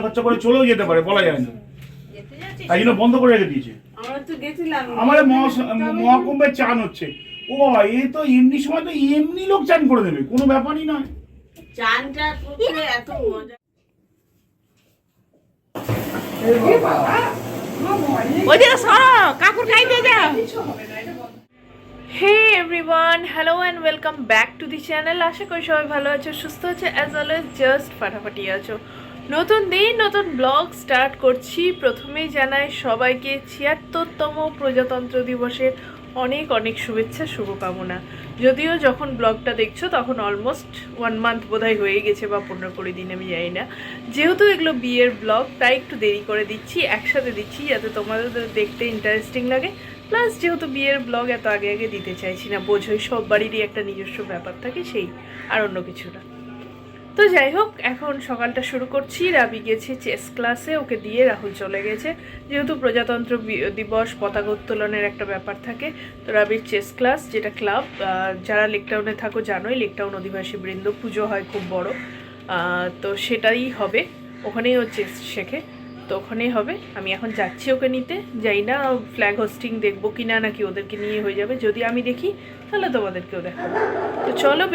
খরচা করে চলেও যেতে পারে, বলা যায় না, তাই জন্য বন্ধ করে রেখে দিয়েছে। আমাদের মহাকুম্ভের চান হচ্ছে, ও বাবা, এ তো এমনি সময় তো এমনি লোক চান করে দেবে, কোনো ব্যাপারই নয়। চানটা করতে এত মজা। Hey everyone, hello and welcome back to the channel. আশা করি সবাই ভালো আছো, সুস্থ আছো, অ্যাজ অলওয়েজ জাস্ট ফাটাফাটি আছো। নতুন দিন, নতুন ব্লগ স্টার্ট করছি। প্রথমেই জানাই সবাইকে ৭৬তম প্রজাতন্ত্র দিবসের অনেক অনেক শুভেচ্ছা, শুভকামনা। যদিও যখন ব্লগটা দেখছো তখন অলমোস্ট 1 মান্থ বোধহয় হয়ে গেছে, বা 15-20 দিন, আমি জানি না। যেহেতু এগুলো বিয়ের ব্লগ, তাই একটু দেরি করে দিচ্ছি, একসাথে দিচ্ছি যাতে তোমাদের দেখতে ইন্টারেস্টিং লাগে। প্লাস যেহেতু বিয়ের ব্লগ এত আগে আগে দিতে চাইছি না, বোঝোই সব বাড়িরই একটা নিজস্ব ব্যাপার থাকে, সেই আর অন্য কিছু না। তো যাই হোক, এখন সকালটা শুরু করছি। রাবি গেছে চেস ক্লাসে, ওকে দিয়ে রাহুল চলে গেছে। যেহেতু প্রজাতন্ত্র দিবস, পতাকা উত্তোলনের একটা ব্যাপার থাকে, তো রাবির চেস ক্লাস, যেটা ক্লাব, যারা লেকটাউনে থাকো জানোই, লেকটাউন অধিবাসী বৃন্দ পুজো হয় খুব বড়, তো সেটাই হবে, ওখানেই ও চেস শেখে, তো ওখানেই হবে। আমি এখন যাচ্ছি ওকে নিতে। যাই না ফ্ল্যাগ হোস্টিং দেখবো কি না, নাকি ওদেরকে নিয়ে হয়ে যাবে। যদি আমি দেখি তাহলে তোমাদেরকেও দেখাবো। তো চলো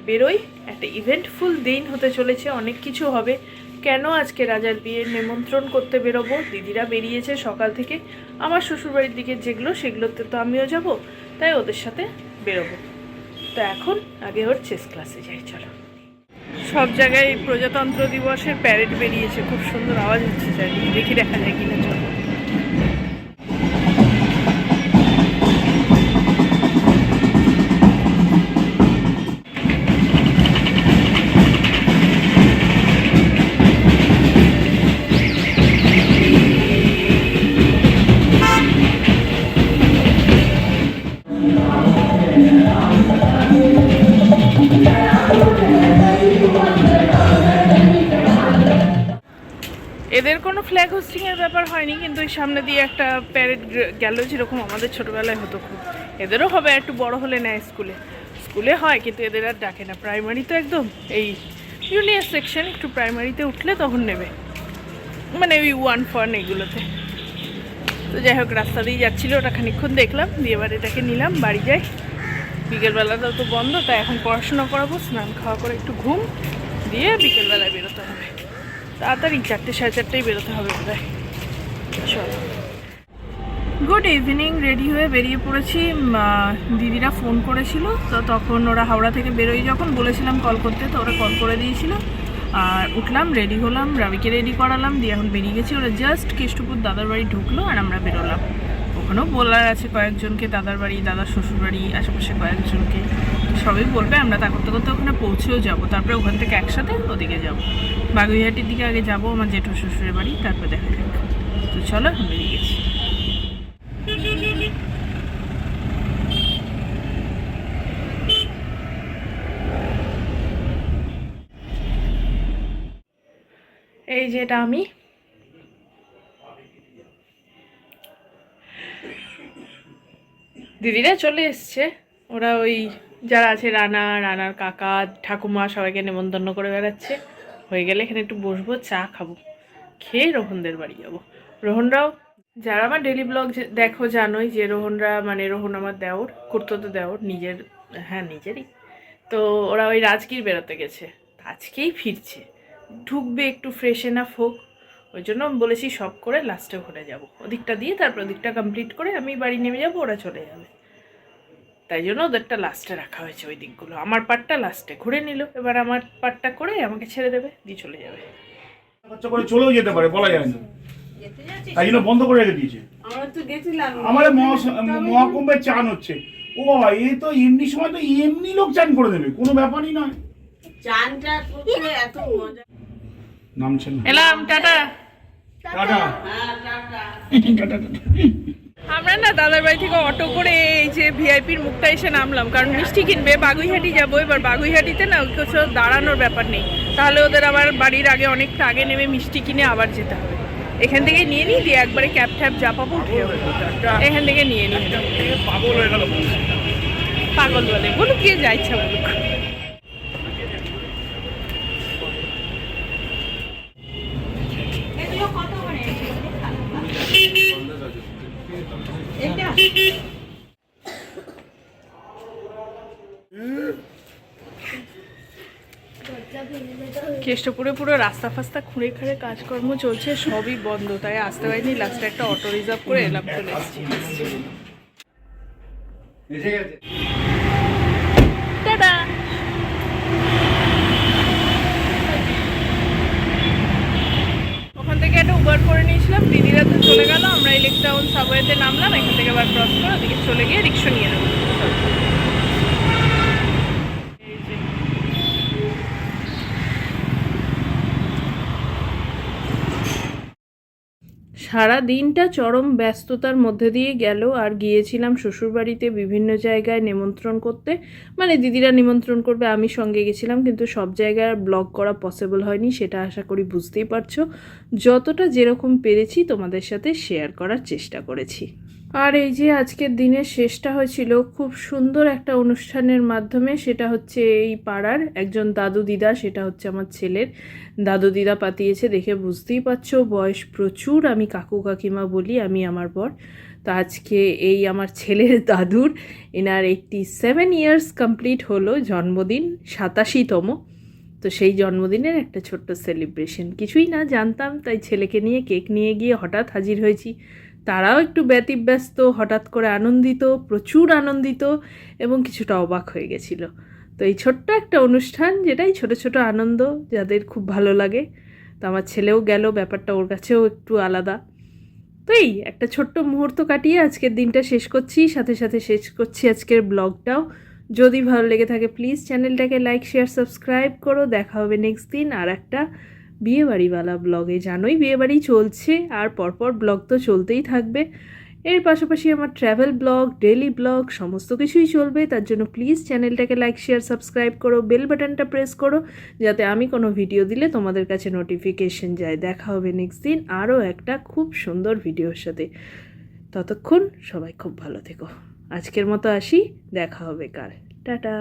বেরোই। একটা ইভেন্টফুল দিন হতে চলেছে, অনেক কিছু হবে। কেন আজকে রাজার বিয়ের নিমন্ত্রণ করতে বেরোবো, দিদিরা বেরিয়েছে সকাল থেকে আমার শ্বশুরবাড়ির দিকে, সেগুলোতে তো আমিও যাব, তাই ওদের সাথে বেরোবো। তো এখন আগে ওর চেস ক্লাসে যাই, চলো। সব জায়গায় প্রজাতন্ত্র দিবসের প্যারেড বেরিয়েছে, খুব সুন্দর আওয়াজ হচ্ছে, চারিদিকে দেখি দেখা যায় কিনা, চলো। এদের কোনো ফ্ল্যাগ হোস্টিংয়ের ব্যাপার হয়নি, কিন্তু এই সামনে দিয়ে একটা প্যারেড গেল, যেরকম আমাদের ছোটোবেলায় হতো খুব। এদেরও হবে, একটু বড় হলে নেয়, স্কুলে হয়, কিন্তু এদের আর ডাকে না। প্রাইমারি তো একদম এই জুনিয়র সেকশন, একটু প্রাইমারিতে উঠলে তখন নেবে, মানে ওই 1-1 এগুলোতে। তো যাই হোক, রাস্তা দিয়ে যাচ্ছিলো, ওটা খানিকক্ষণ দেখলাম, দিয়ে এবার এটাকে নিলাম, বাড়ি যাই। বিকেলবেলাটাও তো বন্ধ, তাই এখন পড়াশোনা করাবো, স্নান খাওয়া করে একটু ঘুম দিয়ে বিকেলবেলায় বেরোতে হবে। তাড়াতাড়ি 4-4:30 বেরোতে হবে বোধহয়। চলো, গুড ইভিনিং। রেডি হয়ে বেরিয়ে পড়েছি। দিদিরা ফোন করেছিল, তো তখন ওরা হাওড়া থেকে বেরোই, যখন বলেছিলাম কল করতে, তো ওরা কল করে দিয়েছিল। আর উঠলাম, রেডি হলাম, রাবিকে রেডি করালাম, দিয়ে এখন বেরিয়ে গেছি। ওরা জাস্ট কেষ্টপুর দাদার বাড়ি ঢুকলো, আর আমরা বেরোলাম। ওখানেও বলার আছে কয়েকজনকে, দাদার বাড়ি, দাদার শ্বশুরবাড়ি, আশেপাশে কয়েকজনকে, সবই বলবে। আমরা তা করতে করতে ওখানে পৌঁছেও যাবো, তারপরে ওখান থেকে একসাথে ওদিকে যাবো। বাগুইহাটির দিকে আগে যাবো, আমার জেঠু শ্বশুরের বাড়ি, তারপরে দেখা যাক। তো চলো, এখন বেরিয়ে গেছি। এই যে এটা আমি, দিদিরা চলে এসছে। ওরা ওই যারা আছে, রানার কাকা, ঠাকুমা, সবাইকে নেমন্তন্ন করে বেড়াচ্ছে। হয়ে গেলে এখানে একটু বসবো, চা খাবো, খেয়ে রোহনদের বাড়ি যাবো। রোহনরাও, যারা আমার ডেলি ব্লগ দেখো জানোই যে রোহনরা, মানে রোহন আমার দেওর, খুড়তুতো দেওর, নিজেরই। তো ওরা ওই রাজগীর বেরোতে গেছে, আজকেই ফিরছে, ঢুকবে, একটু ফ্রেশ এনাফ হোক। ওই জন্য বলেছি সব করে লাস্টে ঘুরে যাব, ওদিকটা দিয়ে তারপর ওদিকটা কমপ্লিট করে আমি বাড়ি নেমে যাবো, ওরা চলে যাবে। তাই জন্য ওদেরটা লাস্টে রাখা হয়েছে, ওই দিকগুলো। আমার পার্টটা লাস্টে ঘুরে নিল, এবার আমার পার্টটা করে আমাকে ছেড়ে দেবে, দিয়ে চলে যাবে। খরচা করে চলেও যেতে পারে, বলা যায় না, তাই জন্য বন্ধ করে রেখে দিয়েছে। আমাদের মহাকুম্ভের চান হচ্ছে, ও বাবা, এ তো এমনি সময় তো এমনি লোক চান করে দেবে, কোনো ব্যাপারই নয়। চানটা করতে এত মজা। নামছেন, এলাম, টাটা। টাটা। আমরা না দাদার বাড়ি থেকে অটো করে এই যে ভিআইপির মুখটা এসে নামলাম, কারণ মিষ্টি কিনবে, বাগুইহাটি যাবো। এবার বাগুইহাটিতে না কিছু দাঁড়ানোর ব্যাপার নেই, তাহলে ওদের আবার বাড়ির আগে অনেকটা আগে নেমে মিষ্টি কিনে আবার যেতে হবে। এখান থেকে নিয়ে নিই, দিয়ে একবারে ক্যাব ট্যাব যা পাবো উঠে যাবো, এখান থেকে নিয়ে নিই। পাগল হয়ে গেল, পাগল বলে বলুক, গিয়ে যা ইচ্ছা বলুক। কেষ্টপুরে পুরো রাস্তা ফাস্তা খুঁড়ে খাড়ে কাজকর্ম চলছে, সবই বন্ধ, তাই আসতে পারিনি। লাস্টে একটা অটো রিজার্ভ করে এলাম, চলে এসেছি। টাটা। ওখান থেকে একটা উবার করে নিয়েছিলাম, দিদিরা তো চলে গেল, আমরা ইলেক টাউন সাবওয়েতে নামলাম, এখান থেকে আবার ক্রস করে ওদিকে চলে গিয়ে রিক্সা নিয়ে নেবো। সারা দিনটা চরম ব্যস্ততার মধ্যে দিয়ে গেল, আর গিয়েছিলাম শ্বশুরবাড়িতে বিভিন্ন জায়গায় নিমন্ত্রণ করতে, মানে দিদিরা নিমন্ত্রণ করবে, আমি সঙ্গে গেছিলাম, কিন্তু সব জায়গায় ব্লগ করা পসিবল হয়নি, সেটা আশা করি বুঝতেই পারছো। যতটা যেরকম পেরেছি তোমাদের সাথে শেয়ার করার চেষ্টা করেছি। আর এই যে আজকের দিনের শেষটা হয়েছিল খুব সুন্দর একটা অনুষ্ঠানের মাধ্যমে, সেটা হচ্ছে এই পাড়ার একজন দাদু দিদা, সেটা হচ্ছে আমার ছেলের দাদু দিদা পাতিয়েছে, দেখে বুঝতেই পারছো বয়স প্রচুর, আমি কাকু কাকিমা বলি, আমি আমার বর। তো আজকে এই আমার ছেলের দাদুর এনার 87 ইয়ার্স কমপ্লিট হলো, জন্মদিন 87তম। তো সেই জন্মদিনের একটা ছোট্ট সেলিব্রেশন, কিছুই না জানতাম, তাই ছেলেকে নিয়ে কেক নিয়ে গিয়ে হঠাৎ হাজির হয়েছি। তারাও একটু ব্যতিব্যস্ত, হঠাৎ করে আনন্দিত, প্রচুর আনন্দিত এবং কিছুটা অবাক হয়ে গেছিলো। তো এই ছোট্ট একটা অনুষ্ঠান, যেটাই ছোট ছোট আনন্দ যাদের খুব ভালো লাগে। তো আমার ছেলেও গেল, ব্যাপারটা ওর কাছেও একটু আলাদা। তো এই একটা ছোট্ট মুহূর্ত কাটিয়ে আজকের দিনটা শেষ করছি, সাথে সাথে শেষ করছি আজকের ব্লগটাও। যদি ভালো লেগে থাকে প্লিজ চ্যানেলটাকে লাইক শেয়ার সাবস্ক্রাইব করো। দেখা হবে নেক্সট দিন আর একটা বিয়েবাড়িওয়ালা ব্লগে। জানোই বিয়েবাড়ি চলছে, আর পরপর ব্লগ তো চলতেই থাকবে। এর পাশাপাশি আমার ট্র্যাভেল ব্লগ, ডেলি ব্লগ সমস্ত কিছুই চলবে। তার জন্য প্লিজ চ্যানেলটাকে লাইক শেয়ার সাবস্ক্রাইব করো, বেল বাটনটা প্রেস করো, যাতে আমি কোনো ভিডিও দিলে তোমাদের কাছে নোটিফিকেশন যায়। দেখা হবে নেক্সট দিন আরও একটা খুব সুন্দর ভিডিওর সাথে। ততক্ষণ সবাই খুব ভালো থেকো। আজকের মতো আসি, দেখা হবে কাল। টাটা।